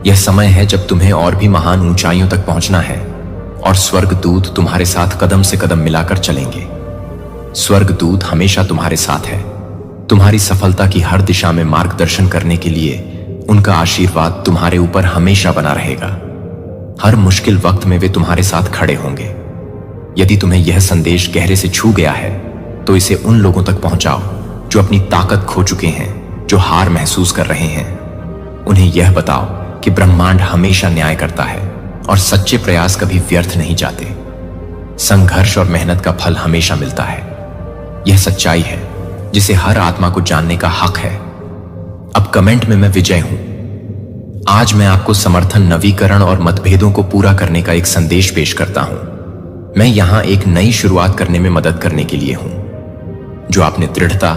यह समय है जब तुम्हें और भी महान ऊंचाइयों तक पहुंचना है और स्वर्गदूत तुम्हारे साथ कदम से कदम मिलाकर चलेंगे। स्वर्गदूत हमेशा तुम्हारे साथ है। तुम्हारी सफलता की हर दिशा में मार्गदर्शन करने के लिए उनका आशीर्वाद तुम्हारे ऊपर हमेशा बना रहेगा। हर मुश्किल वक्त में वे तुम्हारे साथ खड़े होंगे। यदि तुम्हें यह संदेश गहरे से छू गया है तो इसे उन लोगों तक पहुंचाओ जो अपनी ताकत खो चुके हैं, जो हार महसूस कर रहे हैं। उन्हें यह बताओ कि ब्रह्मांड हमेशा न्याय करता है और सच्चे प्रयास कभी व्यर्थ नहीं जाते। संघर्ष और मेहनत का फल हमेशा मिलता है। यह सच्चाई है जिसे हर आत्मा को जानने का हक है। अब कमेंट में मैं विजय हूं। आज मैं आपको समर्थन, नवीकरण और मतभेदों को पूरा करने का एक संदेश पेश करता हूं। मैं यहां एक नई शुरुआत करने में मदद करने के लिए हूं। जो आपने दृढ़ता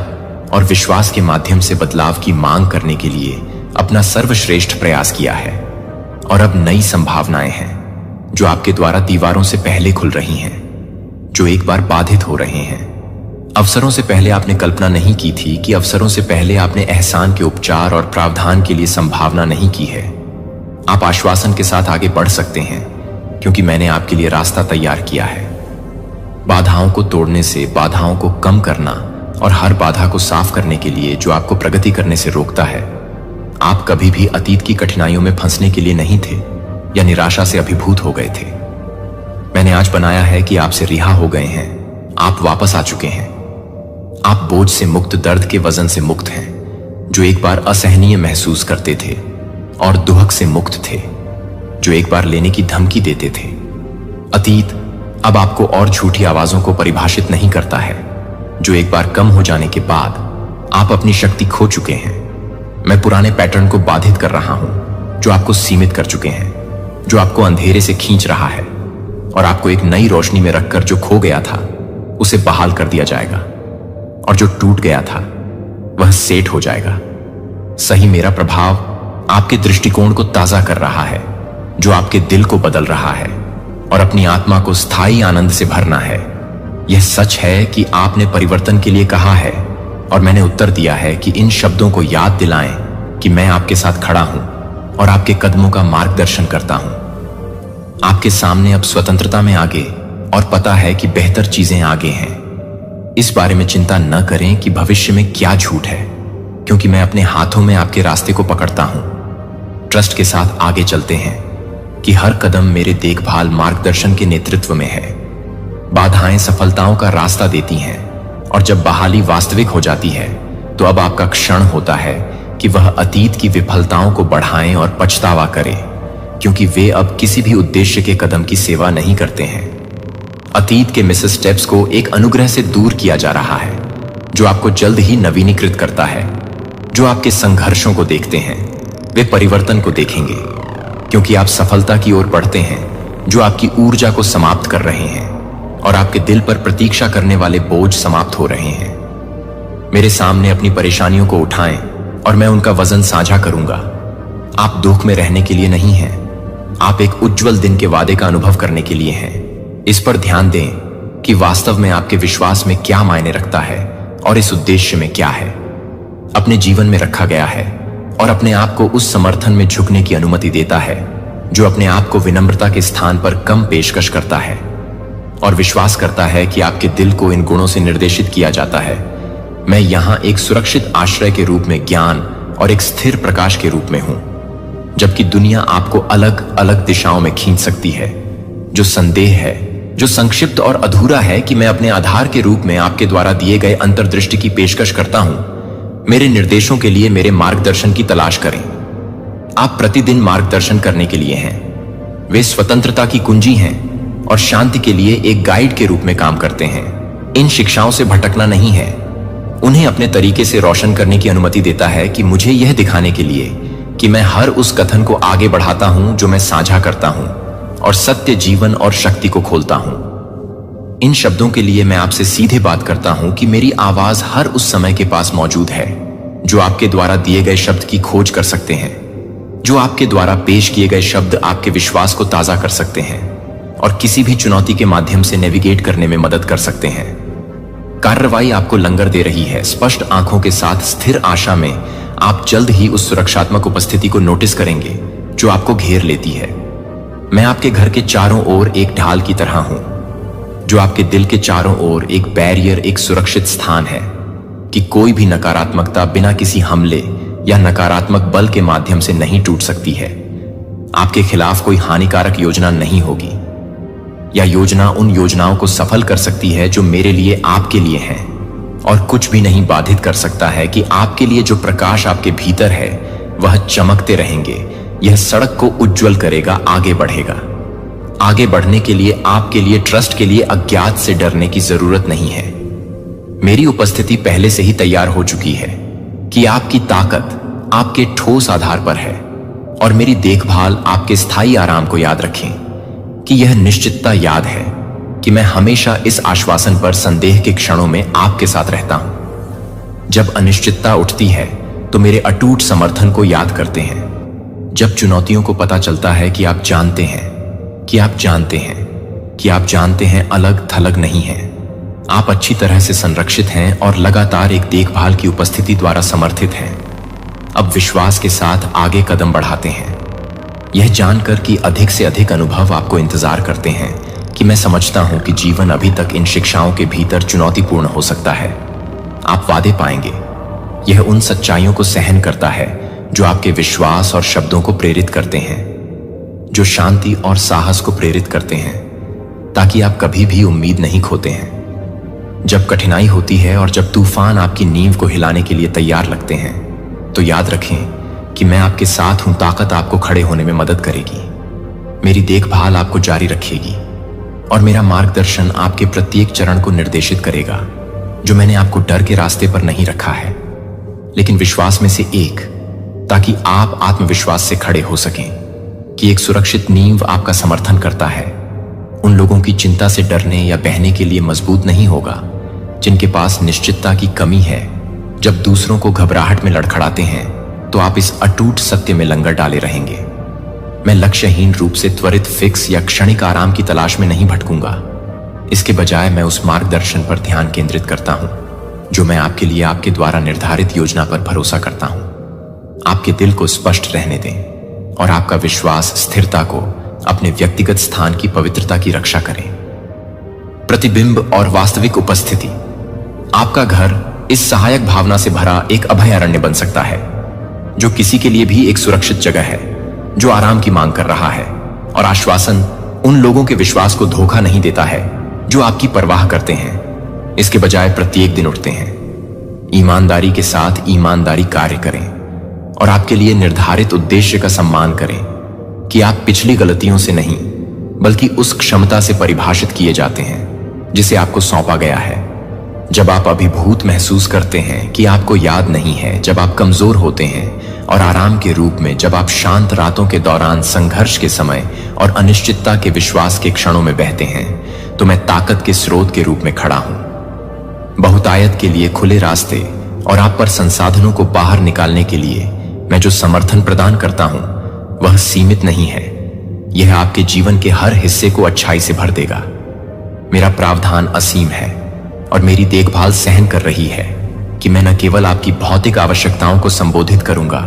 और विश्वास के माध्यम से बदलाव की मांग करने के लिए अपना सर्वश्रेष्ठ प्रयास किया है और अब नई संभावनाएं हैं जो आपके द्वारा दीवारों से पहले खुल रही हैं, जो एक बार बाधित हो रहे हैं। अवसरों से पहले आपने कल्पना नहीं की थी कि अवसरों से पहले आपने एहसान के उपचार और प्रावधान के लिए संभावना नहीं की है। आप आश्वासन के साथ आगे बढ़ सकते हैं, क्योंकि मैंने आपके लिए रास्ता तैयार किया है। बाधाओं को तोड़ने से, बाधाओं को कम करना और हर बाधा को साफ करने के लिए जो आपको प्रगति करने से रोकता है। आप कभी भी अतीत की कठिनाइयों में फंसने के लिए नहीं थे या निराशा से अभिभूत हो गए थे। मैंने आज बनाया है कि आपसे रिहा हो गए हैं। आप वापस आ चुके हैं। आप बोझ से मुक्त, दर्द के वजन से मुक्त हैं, जो एक बार असहनीय महसूस करते थे, और दुहक से मुक्त थे, जो एक बार लेने की धमकी देते थे। अतीत अब आपको और झूठी आवाजों को परिभाषित नहीं करता है, जो एक बार कम हो जाने के बाद आप अपनी शक्ति खो चुके हैं। मैं पुराने पैटर्न को बाधित कर रहा हूं, जो आपको सीमित कर चुके हैं, जो आपको अंधेरे से खींच रहा है, और आपको एक नई रोशनी में रखकर जो खो गया था उसे बहाल कर दिया जाएगा, और जो टूट गया था वह सेट हो जाएगा। सही, मेरा प्रभाव आपके दृष्टिकोण को ताजा कर रहा है, जो आपके दिल को बदल रहा है और अपनी आत्मा को स्थायी आनंद से भरना है। यह सच है कि आपने परिवर्तन के लिए कहा है, और मैंने उत्तर दिया है कि इन शब्दों को याद दिलाएं कि मैं आपके साथ खड़ा हूं और आपके कदमों का मार्गदर्शन करता हूं। आपके सामने अब स्वतंत्रता में आगे और पता है कि बेहतर चीजें आगे हैं। इस बारे में चिंता न करें कि भविष्य में क्या झूठ है, क्योंकि मैं अपने हाथों में आपके रास्ते को पकड़ता हूं। ट्रस्ट के साथ आगे चलते हैं कि हर कदम मेरे देखभाल मार्गदर्शन के नेतृत्व में है। बाधाएं सफलताओं का रास्ता देती हैं और जब बहाली वास्तविक हो जाती है तो अब आपका क्षण होता है कि वह अतीत की विफलताओं को बढ़ाएं और पछतावा करें, क्योंकि वे अब किसी भी उद्देश्य के कदम की सेवा नहीं करते हैं। अतीत के मिस स्टेप्स को एक अनुग्रह से दूर किया जा रहा है जो आपको जल्द ही नवीनीकृत करता है। जो आपके संघर्षों को देखते हैं वे परिवर्तन को देखेंगे, क्योंकि आप सफलता की ओर बढ़ते हैं जो आपकी ऊर्जा को समाप्त कर रहे हैं और आपके दिल पर प्रतीक्षा करने वाले बोझ समाप्त हो रहे हैं। मेरे सामने अपनी परेशानियों को उठाएं और मैं उनका वजन साझा करूंगा। आप दुख में रहने के लिए नहीं हैं, आप एक उज्जवल दिन के वादे का अनुभव करने के लिए हैं। इस पर ध्यान दें कि वास्तव में आपके विश्वास में क्या मायने रखता है और इस उद्देश्य में क्या है अपने जीवन में रखा गया है, और अपने आप को उस समर्थन में झुकने की अनुमति देता है जो अपने आप को विनम्रता के स्थान पर कम पेशकश करता है और विश्वास करता है कि आपके दिल को इन गुणों से निर्देशित किया जाता है। मैं यहां एक सुरक्षित आश्रय के रूप में ज्ञान और एक स्थिर प्रकाश के रूप में हूं, जबकि दुनिया आपको अलग अलग दिशाओं में खींच सकती है। जो संदेह है, जो संक्षिप्त और अधूरा है कि मैं अपने आधार के रूप में आपके द्वारा दिए गए अंतर्दृष्टि की पेशकश करता हूं, मेरे निर्देशों के लिए मेरे मार्गदर्शन की तलाश करें। आप प्रतिदिन मार्गदर्शन करने के लिए हैं। वे स्वतंत्रता की कुंजी हैं और शांति के लिए एक गाइड के रूप में काम करते हैं। इन शिक्षाओं से भटकना नहीं है, उन्हें अपने तरीके से रोशन करने की अनुमति देता है कि मुझे यह दिखाने के लिए कि मैं हर उस कथन को आगे बढ़ाता हूं जो मैं साझा करता हूं और सत्य, जीवन और शक्ति को खोलता हूं। इन शब्दों के लिए मैं आपसे सीधे बात करता हूं कि मेरी आवाज हर उस समय के पास मौजूद है जो आपके द्वारा दिए गए शब्द की खोज कर सकते हैं, जो आपके द्वारा पेश किए गए शब्द आपके विश्वास को ताजा कर सकते हैं और किसी भी चुनौती के माध्यम से नेविगेट करने में मदद कर सकते हैं। कार्रवाई आपको लंगर दे रही है। स्पष्ट आंखों के साथ स्थिर आशा में आप जल्द ही उस सुरक्षात्मक उपस्थिति को नोटिस करेंगे जो आपको घेर लेती है। मैं आपके घर के चारों ओर एक ढाल की तरह हूं, जो आपके दिल के चारों ओर एक बैरियर, एक सुरक्षित स्थान है कि कोई भी नकारात्मकता बिना किसी हमले या नकारात्मक बल के माध्यम से नहीं टूट सकती है। आपके खिलाफ कोई हानिकारक योजना नहीं होगी, या योजना उन योजनाओं को सफल कर सकती है जो मेरे लिए आपके लिए हैं, और कुछ भी नहीं बाधित कर सकता है कि आपके लिए जो प्रकाश आपके भीतर है वह चमकते रहेंगे। यह सड़क को उज्जवल करेगा, आगे बढ़ेगा। आगे बढ़ने के लिए आपके लिए, ट्रस्ट के लिए अज्ञात से डरने की जरूरत नहीं है। मेरी उपस्थिति पहले से ही तैयार हो चुकी है कि आपकी ताकत आपके ठोस आधार पर है, और मेरी देखभाल आपके स्थायी आराम को याद रखें कि यह निश्चितता याद है कि मैं हमेशा इस आश्वासन पर संदेह के क्षणों में आपके साथ रहता हूं। जब अनिश्चितता उठती है तो मेरे अटूट समर्थन को याद करते हैं। जब चुनौतियों को पता चलता है कि आप जानते हैं कि आप जानते हैं कि आप जानते हैं, अलग थलग नहीं है। आप अच्छी तरह से संरक्षित हैं और लगातार एक देखभाल की उपस्थिति द्वारा समर्थित हैं। अब विश्वास के साथ आगे कदम बढ़ाते हैं, यह जानकर कि अधिक से अधिक अनुभव आपको इंतजार करते हैं कि मैं समझता हूं कि जीवन अभी तक इन शिक्षाओं के भीतर चुनौतीपूर्ण हो सकता है। आप वादे पाएंगे। यह उन सच्चाइयों को सहन करता है जो आपके विश्वास और शब्दों को प्रेरित करते हैं, जो शांति और साहस को प्रेरित करते हैं, ताकि आप कभी भी उम्मीद नहीं खोते हैं। जब कठिनाई होती है और जब तूफान आपकी नींव को हिलाने के लिए तैयार लगते हैं, तो याद रखें कि मैं आपके साथ हूं। ताकत आपको खड़े होने में मदद करेगी, मेरी देखभाल आपको जारी रखेगी, और मेरा मार्गदर्शन आपके प्रत्येक चरण को निर्देशित करेगा, जो मैंने आपको डर के रास्ते पर नहीं रखा है, लेकिन विश्वास में से एक, ताकि आप आत्मविश्वास से खड़े हो सकें कि एक सुरक्षित नींव आपका समर्थन करता है। उन लोगों की चिंता से डरने या बहने के लिए मजबूत नहीं होगा जिनके पास निश्चितता की कमी है। जब दूसरों को घबराहट में लड़खड़ाते हैं तो आप इस अटूट सत्य में लंगर डाले रहेंगे। मैं लक्ष्यहीन रूप से त्वरित फिक्स या क्षणिक आराम की तलाश में नहीं भटकूंगा। इसके बजाय मैं उस मार्गदर्शन पर ध्यान केंद्रित करता हूं जो मैं आपके लिए आपके द्वारा निर्धारित योजना पर भरोसा करता हूं। आपके दिल को स्पष्ट रहने दें और आपका विश्वास स्थिरता को, अपने व्यक्तिगत स्थान की पवित्रता की रक्षा करें। प्रतिबिंब और वास्तविक उपस्थिति। आपका घर इस सहायक भावना से भरा एक अभयारण्य बन सकता है, जो किसी के लिए भी एक सुरक्षित जगह है। जो आराम की मांग कर रहा है, और आश्वासन उन लोगों के विश्वास को धोखा नहीं देता है जो आपकी परवाह करते हैं। इसके बजाय प्रत्येक दिन उठते हैं, ईमानदारी के साथ ईमानदारी कार्य करें और आपके लिए निर्धारित उद्देश्य का सम्मान करें कि आप पिछली गलतियों से नहीं बल्कि उस क्षमता से परिभाषित किए जाते हैं जिसे आपको सौंपा गया है। जब आप अभिभूत महसूस करते हैं कि आपको याद नहीं है, जब आप कमजोर होते हैं और आराम के रूप में, जब आप शांत रातों के दौरान संघर्ष के समय और अनिश्चितता के विश्वास के क्षणों में बहते हैं, तो मैं ताकत के स्रोत के रूप में खड़ा हूं। बहुतायत के लिए खुले रास्ते और आप पर संसाधनों को बाहर निकालने के लिए मैं जो समर्थन प्रदान करता हूं वह सीमित नहीं है। यह आपके जीवन के हर हिस्से को अच्छाई से भर देगा। मेरा प्रावधान असीम है और मेरी देखभाल सहन कर रही है कि मैं न केवल आपकी भौतिक आवश्यकताओं को संबोधित करूंगा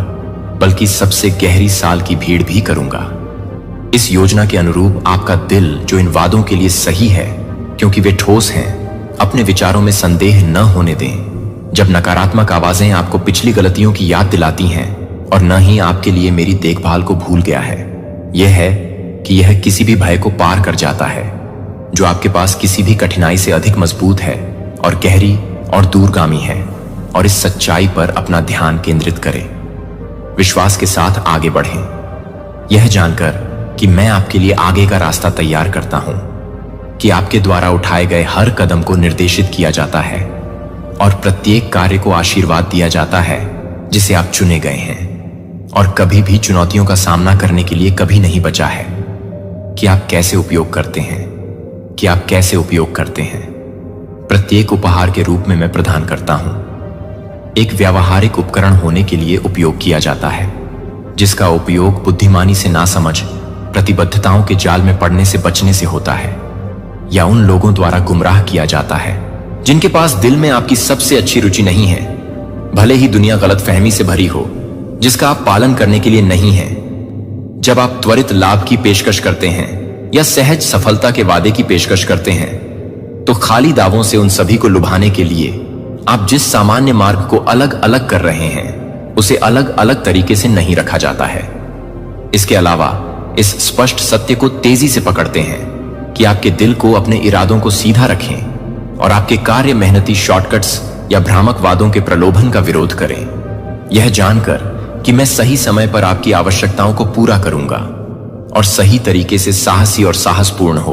बल्कि सबसे गहरी साल की भीड़ भी करूंगा। इस योजना के अनुरूप आपका दिल, जो इन वादों के लिए सही है क्योंकि वे ठोस हैं, अपने विचारों में संदेह न होने दें। जब नकारात्मक आवाजें आपको पिछली गलतियों की याद दिलाती हैं और न ही आपके लिए मेरी देखभाल को भूल गया है, यह है कि यह किसी भी भय को पार कर जाता है जो आपके पास किसी भी कठिनाई से अधिक मजबूत है और गहरी और दूरगामी है, और इस सच्चाई पर अपना ध्यान केंद्रित करें। विश्वास के साथ आगे बढ़ें, यह जानकर कि मैं आपके लिए आगे का रास्ता तैयार करता हूं, कि आपके द्वारा उठाए गए हर कदम को निर्देशित किया जाता है और प्रत्येक कार्य को आशीर्वाद दिया जाता है जिसे आप चुने गए हैं और कभी भी चुनौतियों का सामना करने के लिए कभी नहीं बचा है। कि आप कैसे उपयोग करते हैं, कि आप कैसे उपयोग करते हैं, प्रत्येक उपहार के रूप में मैं प्रदान करता हूं। एक व्यावहारिक उपकरण होने के लिए उपयोग किया जाता है जिसका उपयोग बुद्धिमानी से ना समझ, प्रतिबद्धताओं के जाल में पड़ने से बचने से होता है, या उन लोगों द्वारा गुमराह किया जाता है जिनके पास दिल में आपकी सबसे अच्छी रुचि नहीं है, भले ही दुनिया गलतफहमी से भरी हो जिसका आप पालन करने के लिए नहीं है। जब आप त्वरित लाभ की पेशकश करते हैं या सहज सफलता के वादे की पेशकश करते हैं, तो खाली दावों से उन सभी को लुभाने के लिए आप जिस सामान्य मार्ग को अलग अलग कर रहे हैं उसे अलग अलग तरीके से नहीं रखा जाता है। इसके अलावा इस स्पष्ट सत्य को तेजी से पकड़ते हैं कि आपके दिल को अपने इरादों को सीधा रखें और आपके कार्य मेहनती शॉर्टकट्स या भ्रामक वादों के प्रलोभन का विरोध करें, यह जानकर कि मैं सही समय पर आपकी आवश्यकताओं को पूरा करूंगा और सही तरीके से साहसी और साहसपूर्ण हो।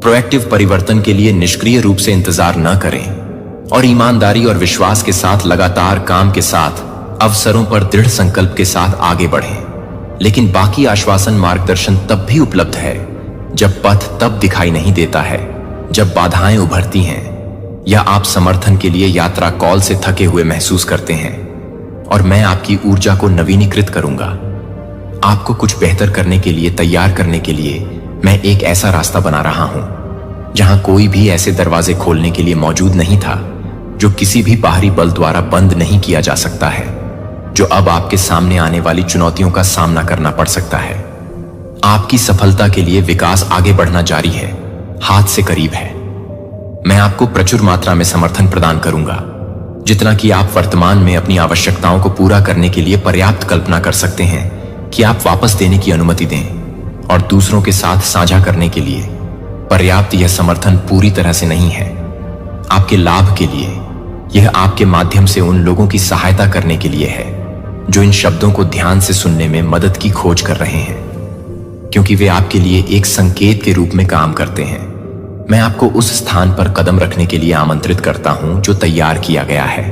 प्रोएक्टिव परिवर्तन के लिए निष्क्रिय रूप से इंतजार न करें और ईमानदारी और विश्वास के साथ लगातार काम के साथ अवसरों पर दृढ़ संकल्प के साथ आगे बढ़ें। लेकिन बाकी आश्वासन मार्गदर्शन तब भी उपलब्ध है जब पथ तब दिखाई नहीं देता है जब बाधाएं उभरती हैं या आप समर्थन के लिए यात्रा कॉल से थके हुए महसूस करते हैं, और मैं आपकी ऊर्जा को नवीनीकृत करूंगा। आपको कुछ बेहतर करने के लिए तैयार करने के लिए मैं एक ऐसा रास्ता बना रहा हूं जहां कोई भी ऐसे दरवाजे खोलने के लिए मौजूद नहीं था जो किसी भी बाहरी बल द्वारा बंद नहीं किया जा सकता है, जो अब आपके सामने आने वाली चुनौतियों का सामना करना पड़ सकता है। आपकी सफलता के लिए विकास आगे बढ़ना जारी है, हाथ से करीब है। मैं आपको प्रचुर मात्रा में समर्थन प्रदान करूंगा, जितना कि आप वर्तमान में अपनी आवश्यकताओं को पूरा करने के लिए पर्याप्त कल्पना कर सकते हैं कि आप वापस देने की अनुमति दें, और दूसरों के साथ साझा करने के लिए पर्याप्त यह समर्थन पूरी तरह से नहीं है। आपके लाभ के लिए यह आपके माध्यम से उन लोगों की सहायता करने के लिए है जो इन शब्दों को ध्यान से सुनने में मदद की खोज कर रहे हैं, क्योंकि वे आपके लिए एक संकेत के रूप में काम करते हैं। मैं आपको उस स्थान पर कदम रखने के लिए आमंत्रित करता हूं जो तैयार किया गया है,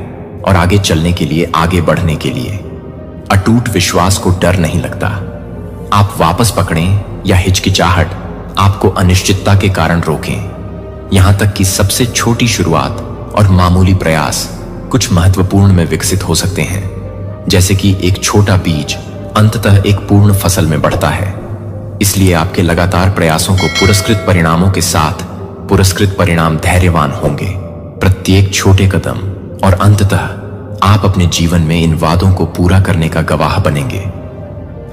और आगे चलने के लिए, आगे बढ़ने के लिए। अटूट विश्वास को डर नहीं लगता। आप वापस पकड़ें या हिचकिचाहट आपको अनिश्चितता के कारण रोकें। यहां तक कि सबसे छोटी शुरुआत और मामूली प्रयास कुछ महत्वपूर्ण में विकसित हो सकते हैं, जैसे कि एक छोटा बीज अंततः एक पूर्ण फसल में बढ़ता है। इसलिए आपके लगातार प्रयासों को पुरस्कृत परिणामों के साथ पुरस्कृत परिणाम धैर्यवान होंगे। प्रत्येक छोटे कदम, और अंततः आप अपने जीवन में इन वादों को पूरा करने का गवाह बनेंगे।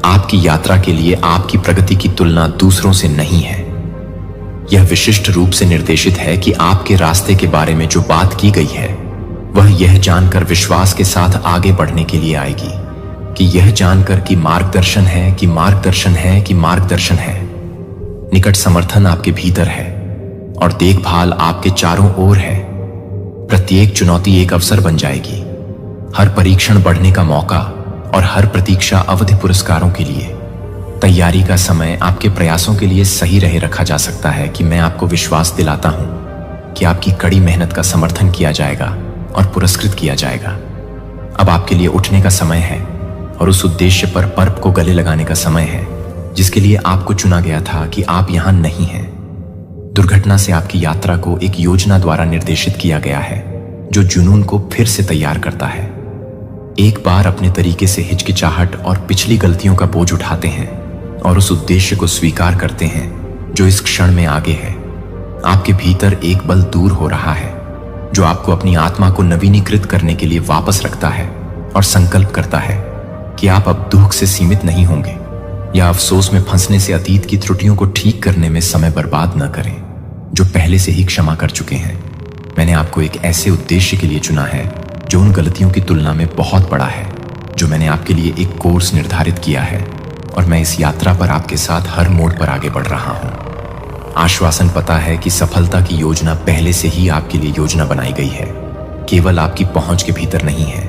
आपकी यात्रा के लिए आपकी प्रगति की तुलना दूसरों से नहीं है। यह विशिष्ट रूप से निर्देशित है कि आपके रास्ते के बारे में जो बात की गई है वह यह जानकर विश्वास के साथ आगे बढ़ने के लिए आएगी कि यह जानकर कि मार्गदर्शन है कि मार्गदर्शन है कि मार्गदर्शन है, निकट समर्थन आपके भीतर है और देखभाल आपके चारों ओर है। प्रत्येक चुनौती एक अवसर बन जाएगी, हर परीक्षण बढ़ने का मौका और हर प्रतीक्षा अवधि पुरस्कारों के लिए। तैयारी का समय आपके प्रयासों के लिए सही रहे रखा जा सकता है कि मैं आपको विश्वास दिलाता हूं कि आपकी कड़ी मेहनत का समर्थन किया जाएगा और पुरस्कृत किया जाएगा। अब आपके लिए उठने का समय है और उस उद्देश्य पर पर्व को गले लगाने का समय है जिसके लिए आपको चुना गया था कि आप यहां नहीं हैं। दुर्घटना से आपकी यात्रा को एक योजना द्वारा निर्देशित किया गया है जो जुनून को फिर से तैयार करता है। एक बार अपने तरीके से हिचकिचाहट और पिछली गलतियों का बोझ उठाते हैं और उस उद्देश्य को स्वीकार करते हैं जो इस क्षण में आगे है। आपके भीतर एक बल दूर हो रहा है जो आपको अपनी आत्मा को नवीनीकृत करने के लिए वापस रखता है और संकल्प करता है कि आप अब दुख से सीमित नहीं होंगे या अफसोस में फंसने से अतीत की त्रुटियों को ठीक करने में समय बर्बाद न करें जो पहले से ही क्षमा कर चुके हैं। मैंने आपको एक ऐसे उद्देश्य के लिए चुना है जो उन गलतियों की तुलना में बहुत बड़ा है, जो मैंने आपके लिए एक कोर्स निर्धारित किया है और मैं इस यात्रा पर आपके साथ हर मोड़ पर आगे बढ़ रहा हूं। आश्वासन पता है कि सफलता की योजना पहले से ही आपके लिए योजना बनाई गई है, केवल आपकी पहुंच के भीतर नहीं है।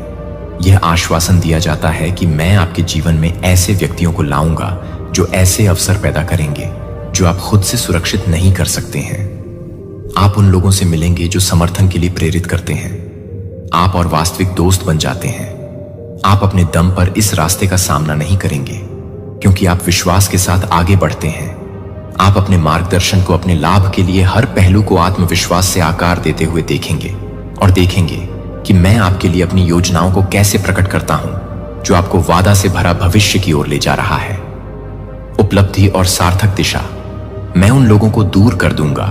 यह आश्वासन दिया जाता है कि मैं आपके जीवन में ऐसे व्यक्तियों को लाऊंगा जो ऐसे अवसर पैदा करेंगे जो आप खुद से सुरक्षित नहीं कर सकते हैं। आप उन लोगों से मिलेंगे जो समर्थन के लिए प्रेरित करते हैं। आप और वास्तविक दोस्त बन जाते हैं। आप अपने दम पर इस रास्ते का सामना नहीं करेंगे क्योंकि आप विश्वास के साथ आगे बढ़ते हैं। आप अपने मार्गदर्शन को अपने लाभ के लिए हर पहलू को आत्मविश्वास से आकार देते हुए देखेंगे और देखेंगे कि मैं आपके लिए अपनी योजनाओं को कैसे प्रकट करता हूं जो आपको वादा से भरा भविष्य की ओर ले जा रहा है। उपलब्धि और सार्थक दिशा। मैं उन लोगों को दूर कर दूंगा